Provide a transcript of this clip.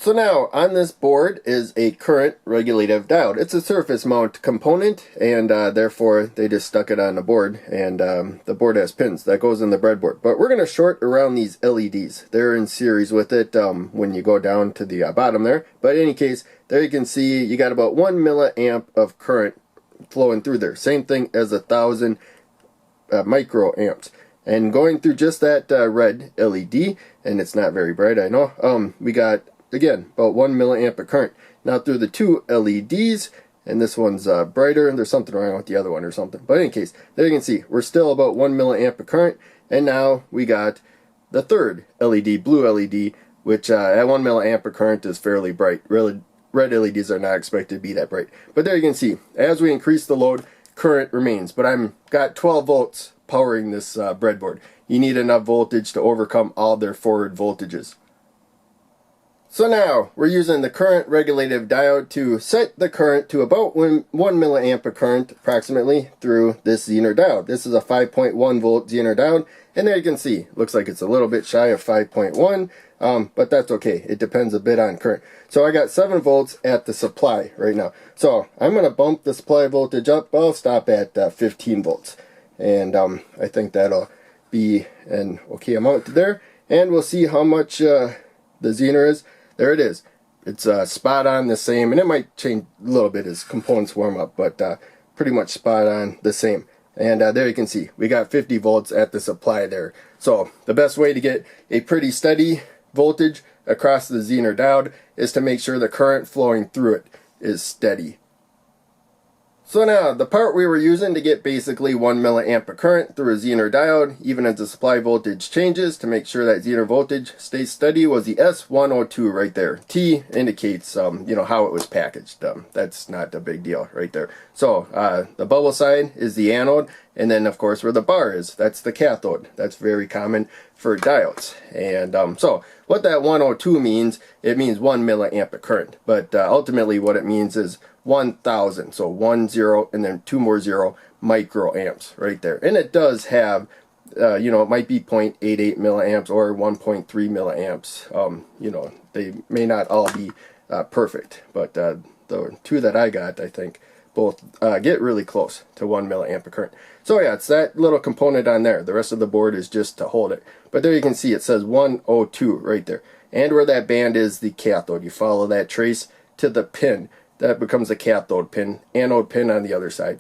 So now on this board is a current regulative diode. It's a surface mount component, and therefore they just stuck it on the board, and the board has pins that goes in the breadboard. But we're going to short around these LEDs. They're in series with it when you go down to the bottom there. But in any case, there you can see you got about 1 milliamp of current flowing through there. Same thing as 1,000 microamps. And going through just that red LED, and it's not very bright, I know, we got, again, about 1 milliamp of current. Now through the two LEDs, and this one's brighter, and there's something wrong with the other one or something. But in any case, there you can see, we're still about 1 milliamp of current, and now we got the third LED, blue LED, which at 1 milliamp of current is fairly bright. Really, red LEDs are not expected to be that bright. But there you can see, as we increase the load, current remains. But I'm got 12 volts powering this breadboard. You need enough voltage to overcome all their forward voltages. So now we're using the current regulative diode to set the current to about 1 milliamp of current approximately through this Zener diode. This is a 5.1 volt Zener diode, and there you can see, looks like it's a little bit shy of 5.1, but that's okay. It depends a bit on current. So I got 7 volts at the supply right now. So I'm going to bump the supply voltage up. I'll stop at 15 volts. And I think that'll be an okay amount there. And we'll see how much the Zener is. There it is. It's spot on the same, and it might change a little bit as components warm up, but pretty much spot on the same. And there you can see, we got 50 volts at the supply there. So the best way to get a pretty steady voltage across the Zener diode is to make sure the current flowing through it is steady. So now, the part we were using to get basically 1 milliamp of current through a Zener diode, even as the supply voltage changes, to make sure that Zener voltage stays steady, was the S102 right there. T indicates, you know, how it was packaged. That's not a big deal right there. So, the bubble side is the anode, and then, of course, where the bar is, that's the cathode. That's very common for diodes. And so, what that 102 means, it means 1 milliamp of current. But ultimately, what it means is 1,000, so 1 0 and then 2 more 0 microamps right there. And it does have, you know, it might be 0.88 milliamps or 1.3 milliamps. You know, they may not all be perfect, but the two that I got, I think, both get really close to 1 milliamp of current. So yeah, it's that little component on there. The rest of the board is just to hold it. But there you can see it says 102 right there. And where that band is the cathode. You follow that trace to the pin. That becomes a cathode pin, anode pin on the other side.